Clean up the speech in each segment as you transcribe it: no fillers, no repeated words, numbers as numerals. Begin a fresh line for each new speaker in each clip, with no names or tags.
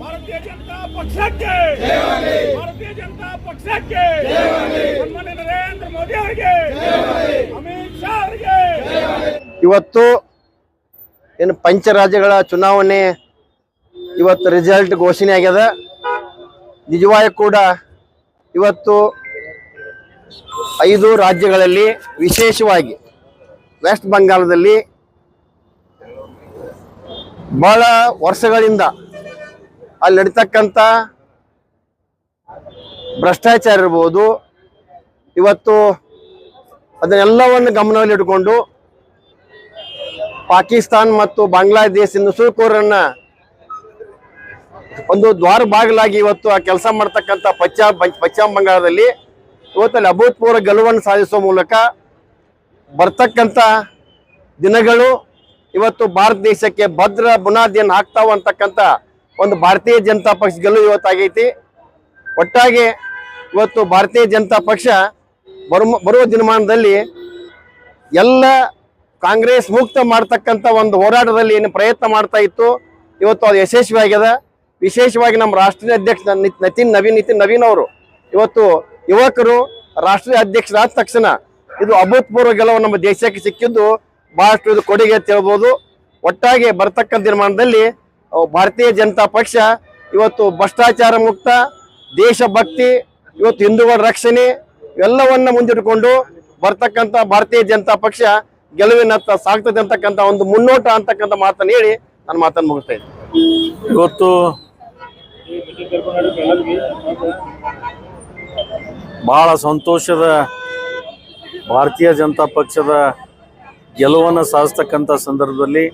भारतीय जनता पक्षಕ್ಕೆ भारतीय जनता पक्षಕ್ಕೆ ಸನ್ಮಾನ್ಯ ನರೇಂದ್ರ ಮೋದಿ ಅವರಿಗೆ ಅಮಿತ್ ಶಾ ಅವರಿಗೆ
ಇವತ್ತು ಏನು ಪಂಚರಾಜ್ಯಗಳ ಚುನಾವಣೆ ಇವತ್ತು ರಿಸಲ್ಟ್ ಘೋಷಣೆ ಆಗ್ಯದ. ನಿಜವಾಗಿ ಕೂಡ ಇವತ್ತು 5 ರಾಜ್ಯಗಳಲ್ಲಿ ವಿಶೇಷವಾಗಿ ವೆಸ್ಟ್ ಬಂಗಾಳದಲ್ಲಿ ಬಹಳ ವರ್ಷಗಳಿಂದ ಅಲ್ಲಿ ನಡೀತಕ್ಕಂಥ ಭ್ರಷ್ಟಾಚಾರ ಇರ್ಬೋದು, ಇವತ್ತು ಅದನ್ನೆಲ್ಲವನ್ನು ಗಮನದಲ್ಲಿಟ್ಟುಕೊಂಡು ಪಾಕಿಸ್ತಾನ ಮತ್ತು ಬಾಂಗ್ಲಾದೇಶ ನುಸುಳುಕೋರನ್ನ ಒಂದು ದ್ವಾರ ಬಾಗಿಲಾಗಿ ಇವತ್ತು ಆ ಕೆಲಸ ಮಾಡ್ತಕ್ಕಂಥ ಪಶ್ಚಿಮ ಬಂಗಾಳದಲ್ಲಿ ಇವತ್ತಲ್ಲಿ ಅಭೂತಪೂರ್ವ ಗೆಲುವನ್ನು ಸಾಧಿಸುವ ಮೂಲಕ ಬರ್ತಕ್ಕಂಥ ದಿನಗಳು ಇವತ್ತು ಭಾರತ ದೇಶಕ್ಕೆ ಭದ್ರ ಬುನಾದಿಯನ್ನು ಹಾಕ್ತಾವ ಅಂತಕ್ಕಂಥ ಒಂದು ಭಾರತೀಯ ಜನತಾ ಪಕ್ಷ ಗೆಲುವು ಇವತ್ತಾಗೈತಿ. ಒಟ್ಟಾಗಿ ಇವತ್ತು ಭಾರತೀಯ ಜನತಾ ಪಕ್ಷ ಬರುವ ದಿನಮಾನದಲ್ಲಿ ಎಲ್ಲ ಕಾಂಗ್ರೆಸ್ ಮುಕ್ತ ಮಾಡ್ತಕ್ಕಂಥ ಒಂದು ಹೋರಾಟದಲ್ಲಿ ಏನು ಪ್ರಯತ್ನ ಮಾಡ್ತಾ ಇತ್ತು, ಇವತ್ತು ಅದು ಯಶಸ್ವಿಯಾಗ್ಯದ. ವಿಶೇಷವಾಗಿ ನಮ್ಮ ರಾಷ್ಟ್ರೀಯ ಅಧ್ಯಕ್ಷ ನಿತಿನ್ ನವೀನ್ ಅವರು ಇವತ್ತು ಯುವಕರು ರಾಷ್ಟ್ರೀಯ ಅಧ್ಯಕ್ಷರಾದ ತಕ್ಷಣ ಇದು ಅಭೂತಪೂರ್ವ ಗೆಲುವು ನಮ್ಮ ದೇಶಕ್ಕೆ ಸಿಕ್ಕಿದ್ದು ಬಹಳಷ್ಟು ಇದು ಕೊಡುಗೆ ಅಂತ ಹೇಳ್ಬೋದು. ಒಟ್ಟಾಗಿ ಬರ್ತಕ್ಕಂಥ ನಿರ್ಮಾಣದಲ್ಲಿ ಭಾರತೀಯ ಜನತಾ ಪಕ್ಷ ಇವತ್ತು ಭ್ರಷ್ಟಾಚಾರ ಮುಕ್ತ, ದೇಶಭಕ್ತಿ, ಇವತ್ತು ಹಿಂದೂಗಳ ರಕ್ಷಣೆ ಇವೆಲ್ಲವನ್ನ ಮುಂದಿಟ್ಟುಕೊಂಡು ಬರ್ತಕ್ಕಂಥ ಭಾರತೀಯ ಜನತಾ ಪಕ್ಷ ಗೆಲುವಿನತ್ತ ಸಾಗ್ತದೆ ಅಂತಕ್ಕಂಥ ಒಂದು ಮುನ್ನೋಟ ಅಂತಕ್ಕಂಥ ಮಾತನ್ನು ಹೇಳಿ ನಾನು ಮಾತನ್ನು ಮುಗಿಸ್ತಾ ಇದ್ದೀನಿ.
ಇವತ್ತು ಬಹಳ ಸಂತೋಷದ ಭಾರತೀಯ ಜನತಾ ಪಕ್ಷದ ಗೆಲುವನ್ನು ಸಾಧಿಸ್ತಕ್ಕಂಥ ಸಂದರ್ಭದಲ್ಲಿ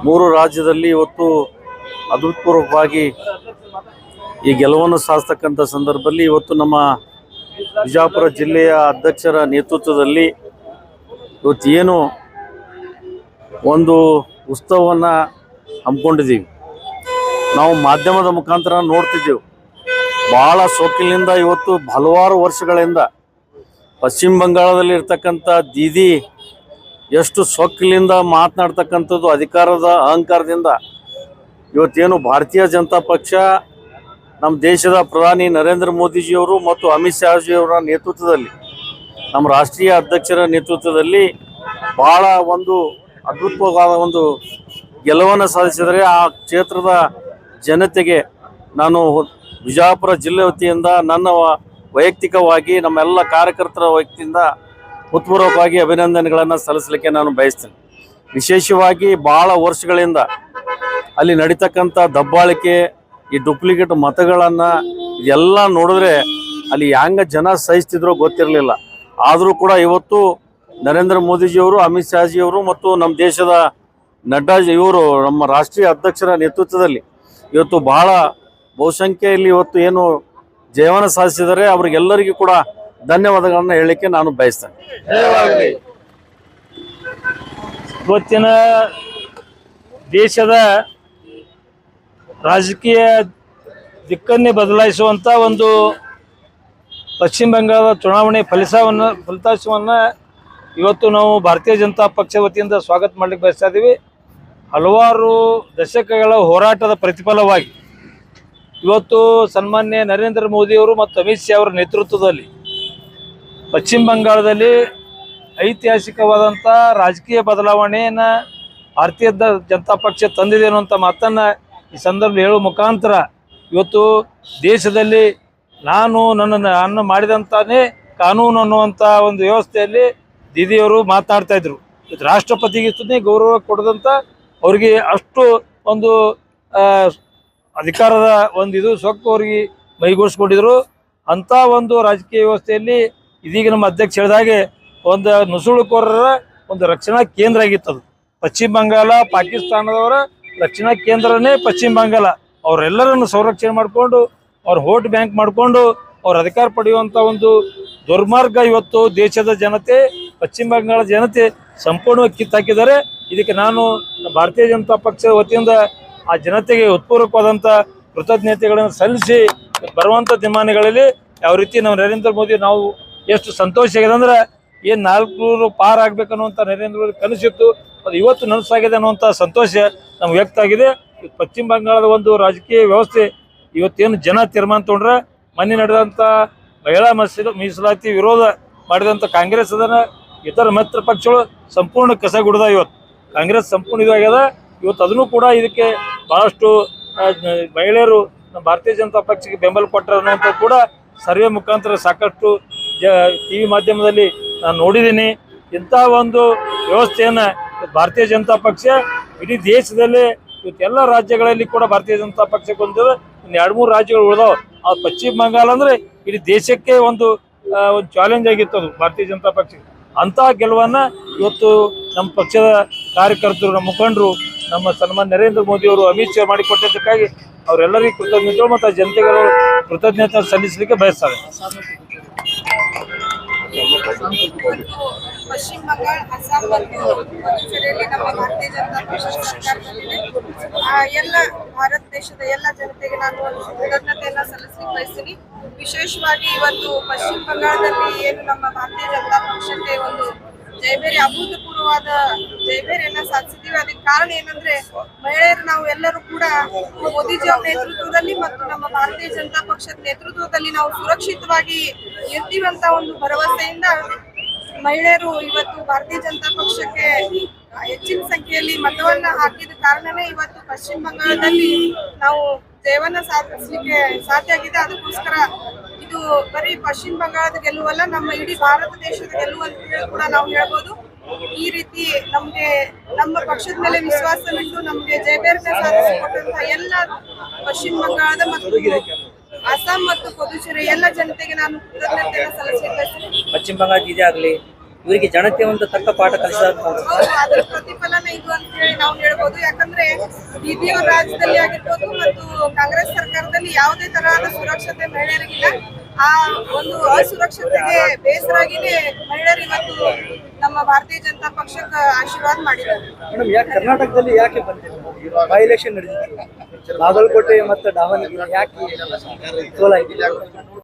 3 ರಾಜ್ಯದಲ್ಲಿ ಇವತ್ತು ಅಭೂತಪೂರ್ವವಾಗಿ ಈ ಗೆಲುವನ್ನು ಸಾಧಿಸ್ತಕ್ಕಂಥ ಸಂದರ್ಭದಲ್ಲಿ ಇವತ್ತು ನಮ್ಮ ಬಿಜಾಪುರ ಜಿಲ್ಲೆಯ ಅಧ್ಯಕ್ಷರ ನೇತೃತ್ವದಲ್ಲಿ ಇವತ್ತು ಏನು ಒಂದು ಉತ್ಸವವನ್ನು ಹಮ್ಮಿಕೊಂಡಿದ್ದೀವಿ. ನಾವು ಮಾಧ್ಯಮದ ಮುಖಾಂತರ ನೋಡ್ತಿದ್ದೆವು. ಭಾಳ ಸೋಕಿನಿಂದ ಇವತ್ತು ಹಲವಾರು ವರ್ಷಗಳಿಂದ ಪಶ್ಚಿಮ ಬಂಗಾಳದಲ್ಲಿ ಇರ್ತಕ್ಕಂಥ ದೀದಿ ಎಷ್ಟು ಸೊಕ್ಕಿಲಿಂದ ಮಾತನಾಡ್ತಕ್ಕಂಥದ್ದು ಅಧಿಕಾರದ ಅಹಂಕಾರದಿಂದ ಇವತ್ತೇನು ಭಾರತೀಯ ಜನತಾ ಪಕ್ಷ ನಮ್ಮ ದೇಶದ ಪ್ರಧಾನಿ ನರೇಂದ್ರ ಮೋದಿಜಿಯವರು ಮತ್ತು ಅಮಿತ್ ಶಾಜಿಯವರ ನೇತೃತ್ವದಲ್ಲಿ ನಮ್ಮ ರಾಷ್ಟ್ರೀಯ ಅಧ್ಯಕ್ಷರ ನೇತೃತ್ವದಲ್ಲಿ ಭಾಳ ಒಂದು ಅದ್ಭುತವಾದ ಒಂದು ಗೆಲುವನ್ನು ಸಾಧಿಸಿದರೆ ಆ ಕ್ಷೇತ್ರದ ಜನತೆಗೆ ನಾನು ಬಿಜಾಪುರ ಜಿಲ್ಲೆ ವತಿಯಿಂದ ನನ್ನ ವೈಯಕ್ತಿಕವಾಗಿ ನಮ್ಮೆಲ್ಲ ಕಾರ್ಯಕರ್ತರ ವೈಯಕ್ತಿಯಿಂದ ಹೃತ್ಪೂರ್ವಕವಾಗಿ ಅಭಿನಂದನೆಗಳನ್ನು ಸಲ್ಲಿಸಲಿಕ್ಕೆ ನಾನು ಬಯಸ್ತೇನೆ. ವಿಶೇಷವಾಗಿ ಭಾಳ ವರ್ಷಗಳಿಂದ ಅಲ್ಲಿ ನಡೀತಕ್ಕಂಥ ದಬ್ಬಾಳಿಕೆ, ಈ ಡೂಪ್ಲಿಕೇಟ್ ಮತಗಳನ್ನು ಇದೆಲ್ಲ ನೋಡಿದ್ರೆ ಅಲ್ಲಿ ಹ್ಯಾಂಗ ಜನ ಸಹಿಸ್ತಿದ್ರೋ ಗೊತ್ತಿರಲಿಲ್ಲ. ಆದರೂ ಕೂಡ ಇವತ್ತು ನರೇಂದ್ರ ಮೋದಿಜಿಯವರು, ಅಮಿತ್ ಶಾಜಿಯವರು ಮತ್ತು ನಮ್ಮ ದೇಶದ ನಡ್ಡಾಜಿ ಇವರು ನಮ್ಮ ರಾಷ್ಟ್ರೀಯ ಅಧ್ಯಕ್ಷರ ನೇತೃತ್ವದಲ್ಲಿ ಇವತ್ತು ಬಹಳ ಬಹುಸಂಖ್ಯೆಯಲ್ಲಿ ಇವತ್ತು ಏನು ಜಯವನ್ನು ಸಾಧಿಸಿದರೆ ಅವರಿಗೆಲ್ಲರಿಗೂ ಕೂಡ ಧನ್ಯವಾದಗಳನ್ನು ಹೇಳಲಿಕ್ಕೆ ನಾನು ಬಯಸ್ತೇನೆ.
ಇವತ್ತಿನ ದೇಶದ ರಾಜಕೀಯ ದಿಕ್ಕನ್ನೇ ಬದಲಾಯಿಸುವಂಥ ಒಂದು ಪಶ್ಚಿಮ ಬಂಗಾಳದ ಚುನಾವಣೆ ಫಲಿತಾಂಶವನ್ನು ಇವತ್ತು ನಾವು ಭಾರತೀಯ ಜನತಾ ಪಕ್ಷ ವತಿಯಿಂದ ಸ್ವಾಗತ ಮಾಡಲಿಕ್ಕೆ ಬಯಸ್ತಾ ಇದ್ದೀವಿ. ಹಲವಾರು ದಶಕಗಳ ಹೋರಾಟದ ಪ್ರತಿಫಲವಾಗಿ ಇವತ್ತು ಸನ್ಮಾನ್ಯ ನರೇಂದ್ರ ಮೋದಿಯವರು ಮತ್ತು ಅಮಿತ್ ಶಾ ಅವರ ನೇತೃತ್ವದಲ್ಲಿ ಪಶ್ಚಿಮ ಬಂಗಾಳದಲ್ಲಿ ಐತಿಹಾಸಿಕವಾದಂಥ ರಾಜಕೀಯ ಬದಲಾವಣೆಯನ್ನು ಭಾರತೀಯ ಜನತಾ ಪಕ್ಷ ತಂದಿದೆ ಅನ್ನುವಂಥ ಮಾತನ್ನು ಈ ಸಂದರ್ಭದಲ್ಲಿ ಹೇಳುವ ಮುಖಾಂತರ ಇವತ್ತು ದೇಶದಲ್ಲಿ ನನ್ನ ಮಾಡಿದಂತಾನೇ ಕಾನೂನು ಅನ್ನುವಂಥ ಒಂದು ವ್ಯವಸ್ಥೆಯಲ್ಲಿ ದೀದಿಯವರು ಮಾತನಾಡ್ತಾಯಿದ್ರು. ಇವತ್ತು ರಾಷ್ಟ್ರಪತಿಗೆ ಗೌರವ ಕೊಡದಂಥ ಅವ್ರಿಗೆ ಅಷ್ಟು ಒಂದು ಅಧಿಕಾರದ ಒಂದು ಇದು ಸೊಕ್ಕು ಅವ್ರಿಗೆ ಮೈಗೂಡಿಸ್ಕೊಂಡಿದ್ರು. ಅಂಥ ಒಂದು ರಾಜಕೀಯ ವ್ಯವಸ್ಥೆಯಲ್ಲಿ ಇದೀಗ ನಮ್ಮ ಅಧ್ಯಕ್ಷ ಹೇಳಿದಾಗೆ ಒಂದು ನುಸುಳುಕೋರರ ಒಂದು ರಕ್ಷಣಾ ಕೇಂದ್ರ ಆಗಿತ್ತದು. ಪಶ್ಚಿಮ ಬಂಗಾಳ ಪಾಕಿಸ್ತಾನದವರ ರಕ್ಷಣಾ ಕೇಂದ್ರನೇ ಪಶ್ಚಿಮ ಬಂಗಾಳ. ಅವರೆಲ್ಲರನ್ನು ಸಂರಕ್ಷಣೆ ಮಾಡಿಕೊಂಡು ಅವ್ರ ವೋಟ್ ಬ್ಯಾಂಕ್ ಮಾಡಿಕೊಂಡು ಅವ್ರ ಅಧಿಕಾರ ಪಡೆಯುವಂಥ ಒಂದು ದುರ್ಮಾರ್ಗ ಇವತ್ತು ದೇಶದ ಜನತೆ, ಪಶ್ಚಿಮ ಬಂಗಾಳ ಜನತೆ ಸಂಪೂರ್ಣವಾಗಿ ಕಿತ್ತಾಕಿದ್ದಾರೆ. ಇದಕ್ಕೆ ನಾನು ಭಾರತೀಯ ಜನತಾ ಪಕ್ಷದ ವತಿಯಿಂದ ಆ ಜನತೆಗೆ ಹೃತ್ಪೂರ್ವಕವಾದಂಥ ಕೃತಜ್ಞತೆಗಳನ್ನು ಸಲ್ಲಿಸಿ ಬರುವಂಥ ದಿನಮಾನಗಳಲ್ಲಿ ಯಾವ ರೀತಿ ನಾವು ನರೇಂದ್ರ ಮೋದಿ ನಾವು ಎಷ್ಟು ಸಂತೋಷ ಆಗಿದೆ ಅಂದ್ರೆ ಏನ್ 400 ಪಾರ್ ಆಗ್ಬೇಕನ್ನುವಂತ ನರೇಂದ್ರ ಮೋದಿ ಕನಸಿತ್ತು, ಅದು ಇವತ್ತು ನನಸಾಗಿದೆ ಅನ್ನುವಂತ ಸಂತೋಷ ನಮ್ಗೆ ವ್ಯಕ್ತ ಆಗಿದೆ. ಪಶ್ಚಿಮ ಬಂಗಾಳದ ಒಂದು ರಾಜಕೀಯ ವ್ಯವಸ್ಥೆ ಇವತ್ತೇನು ಜನ ತೀರ್ಮಾನ ತಗೊಂಡ್ರೆ, ಮೊನ್ನೆ ನಡೆದಂತ ಮಹಿಳಾ ಮೀಸಲಾತಿ ವಿರೋಧ ಮಾಡಿದಂತ ಕಾಂಗ್ರೆಸ್ ಅದನ್ನ ಇತರ ಮಿತ್ರ ಪಕ್ಷಗಳು ಸಂಪೂರ್ಣ ಕಸಗುಡ್ದ. ಇವತ್ತು ಕಾಂಗ್ರೆಸ್ ಸಂಪೂರ್ಣ ಇದಾಗ್ಯದ. ಇವತ್ತು ಅದನ್ನು ಕೂಡ ಇದಕ್ಕೆ ಬಹಳಷ್ಟು ಮಹಿಳೆಯರು ನಮ್ಮ ಭಾರತೀಯ ಜನತಾ ಪಕ್ಷಕ್ಕೆ ಬೆಂಬಲ ಕೊಟ್ಟರು ಅನ್ನುವಂಥ ಕೂಡ ಸರ್ವೆ ಮುಖಾಂತರ ಸಾಕಷ್ಟು ಟಿವಿ ಮಾಧ್ಯಮದಲ್ಲಿ ನಾನು ನೋಡಿದ್ದೀನಿ. ಇಂಥ ಒಂದು ವ್ಯವಸ್ಥೆಯನ್ನು ಭಾರತೀಯ ಜನತಾ ಪಕ್ಷ ಇಡೀ ದೇಶದಲ್ಲಿ ಇವತ್ತೆಲ್ಲ ರಾಜ್ಯಗಳಲ್ಲಿ ಕೂಡ ಭಾರತೀಯ ಜನತಾ ಪಕ್ಷಕ್ಕೆ ಹೊಂದಿದೆ. ಇನ್ನು 2-3 ರಾಜ್ಯಗಳು ಉಳಿದಾವ. ಆ ಪಶ್ಚಿಮ ಬಂಗಾಳ ಅಂದ್ರೆ ಇಡೀ ದೇಶಕ್ಕೆ ಒಂದು ಚಾಲೆಂಜ್ ಆಗಿತ್ತು ಅದು ಭಾರತೀಯ ಜನತಾ ಪಕ್ಷಕ್ಕೆ. ಅಂಥ ಗೆಲುವನ್ನ ಇವತ್ತು ನಮ್ಮ ಪಕ್ಷದ ಕಾರ್ಯಕರ್ತರು, ನಮ್ಮ ಮುಖಂಡರು, ನಮ್ಮ ಸನ್ಮಾನ್ಯ ನರೇಂದ್ರ ಮೋದಿ ಅವರು, ಅಮಿತ್ ಶಾ ಮಾಡಿಕೊಟ್ಟಿದ್ದಕ್ಕಾಗಿ ಅವರೆಲ್ಲರಿಗೂ ಕೃತಜ್ಞತೆಗಳು ಮತ್ತು ಜನತೆಗಳು ಕೃತಜ್ಞತೆ ಸಲ್ಲಿಸಲಿಕ್ಕೆ ಬಯಸ್ತಾರೆ.
ಪಶ್ಚಿಮ ಬಂಗಾಳ, ಅಸ್ಸಾಂ ಮತ್ತು ಪುದುಚೇರಿಯಲ್ಲಿ ನಮ್ಮ ಭಾರತೀಯ ಜನತಾ ಪಕ್ಷ ಸರ್ಕಾರದಲ್ಲಿದೆ. ಎಲ್ಲ ಭಾರತ ದೇಶದ ಎಲ್ಲ ಜನತೆಗೆ ನಾನು ಕೃತಜ್ಞತೆಯನ್ನ ಸಲ್ಲಿಸಲಿಕ್ಕೆ ಬಯಸ್ತೀನಿ. ವಿಶೇಷವಾಗಿ ಇವತ್ತು ಪಶ್ಚಿಮ ಬಂಗಾಳದಲ್ಲಿ ಏನು ನಮ್ಮ ಭಾರತೀಯ ಜನತಾ ಪಕ್ಷಕ್ಕೆ ಒಂದು ಜಯಬೇರಿ, ಅಭೂತಪೂರ್ವವಾದ ಜಯಬೇರಿಯನ್ನ ಸಾಧಿಸಿದ್ದೀವಿ. ಅದಕ್ಕೆ ಕಾರಣ ಏನಂದ್ರೆ ಮಹಿಳೆಯರು ನಾವು ಎಲ್ಲರೂ ಕೂಡ ಮೋದಿಜಿ ಅವರ ನೇತೃತ್ವದಲ್ಲಿ ಮತ್ತು ನಮ್ಮ ಭಾರತೀಯ ಜನತಾ ಪಕ್ಷದ ನೇತೃತ್ವದಲ್ಲಿ ನಾವು ಸುರಕ್ಷಿತವಾಗಿ ಇರ್ತೀವಂತ ಒಂದು ಭರವಸೆಯಿಂದ ಮಹಿಳೆಯರು ಇವತ್ತು ಭಾರತೀಯ ಜನತಾ ಪಕ್ಷಕ್ಕೆ ಹೆಚ್ಚಿನ ಸಂಖ್ಯೆಯಲ್ಲಿ ಮತವನ್ನ ಹಾಕಿದ ಕಾರಣನೇ ಇವತ್ತು ಪಶ್ಚಿಮ ಬಂಗಾಳದಲ್ಲಿ ನಾವು ಜಯವನ್ನ ಸಾಧಿಸಲಿಕ್ಕೆ ಸಾಧ್ಯ ಆಗಿದೆ. ಅದಕ್ಕೋಸ್ಕರ ಇದು ಬರೀ ಪಶ್ಚಿಮ ಬಂಗಾಳದ ಗೆಲುವಲ್ಲ, ನಮ್ಮ ಇಡೀ ಭಾರತ ದೇಶದ ಗೆಲುವು ಅಂತ ಹೇಳಿ ಕೂಡ ನಾವು ಹೇಳ್ಬೋದು. ಈ ರೀತಿ ನಮ್ಗೆ ನಮ್ಮ ಪಕ್ಷದ ಮೇಲೆ ವಿಶ್ವಾಸವಿಟ್ಟು ನಮ್ಗೆ ಜಯಬೇರಿನ ಸಾಧಿಸಿಕೊಟ್ಟಂತಹ ಎಲ್ಲ ಪಶ್ಚಿಮ ಬಂಗಾಳದ ಮತ್ತು ಅಸ್ಸಾಂ ಮತ್ತು ಪುದುಚೇರಿ ಎಲ್ಲ ಜನತೆಗೆ ನಾನು ಕೃತಜ್ಞತೆಯನ್ನು ಸಲ್ಲಿಸಲಿಕ್ಕೆ.
ಪಶ್ಚಿಮ ಬಂಗಾಳ ಇದೇ ಆಗಲಿ ಇವರಿಗೆ ಜನತೆ ಒಂದು ತಕ್ಕ ಪಾಠ ಕಲಿಸಿದ
ಅದರ ಪ್ರತಿಫಲನ ಇದು ಅಂತ ಹೇಳಿ ನಾವು ಹೇಳ್ಬೋದು. ಯಾಕಂದ್ರೆ ಬಿಬಿಎಂ ರಾಜ್ಯದಲ್ಲಿ ಆಗಿರ್ಬೋದು ಮತ್ತು ಕಾಂಗ್ರೆಸ್ ಸರ್ಕಾರದಲ್ಲಿ ಯಾವುದೇ ತರಹದ ಸುರಕ್ಷತೆ ಮಹಿಳೆಯರಿಗಿಲ್ಲ. ಆ ಒಂದು ಅಸುರಕ್ಷತೆಗೆ ಬೇಸರಾಗಿನೇ ಮಹಿಳೆಯರು ಇವತ್ತು ನಮ್ಮ ಭಾರತೀಯ ಜನತಾ ಪಕ್ಷಕ್ಕೆ ಆಶೀರ್ವಾದ ಮಾಡಿದ್ದಾರೆ.
ಮೇಡಮ್, ಯಾಕೆ ಕರ್ನಾಟಕದಲ್ಲಿ ಯಾಕೆ ಬಂದಿಲ್ಲ? ಬೈ ಎಲೆಕ್ಷನ್ ನಡೆದಿತ್ತು, ಬಾಗಲಕೋಟೆ ಮತ್ತು ದಾವಣಗೆರೆ ಯಾಕೆ ಸೋಲಾಯಿತು?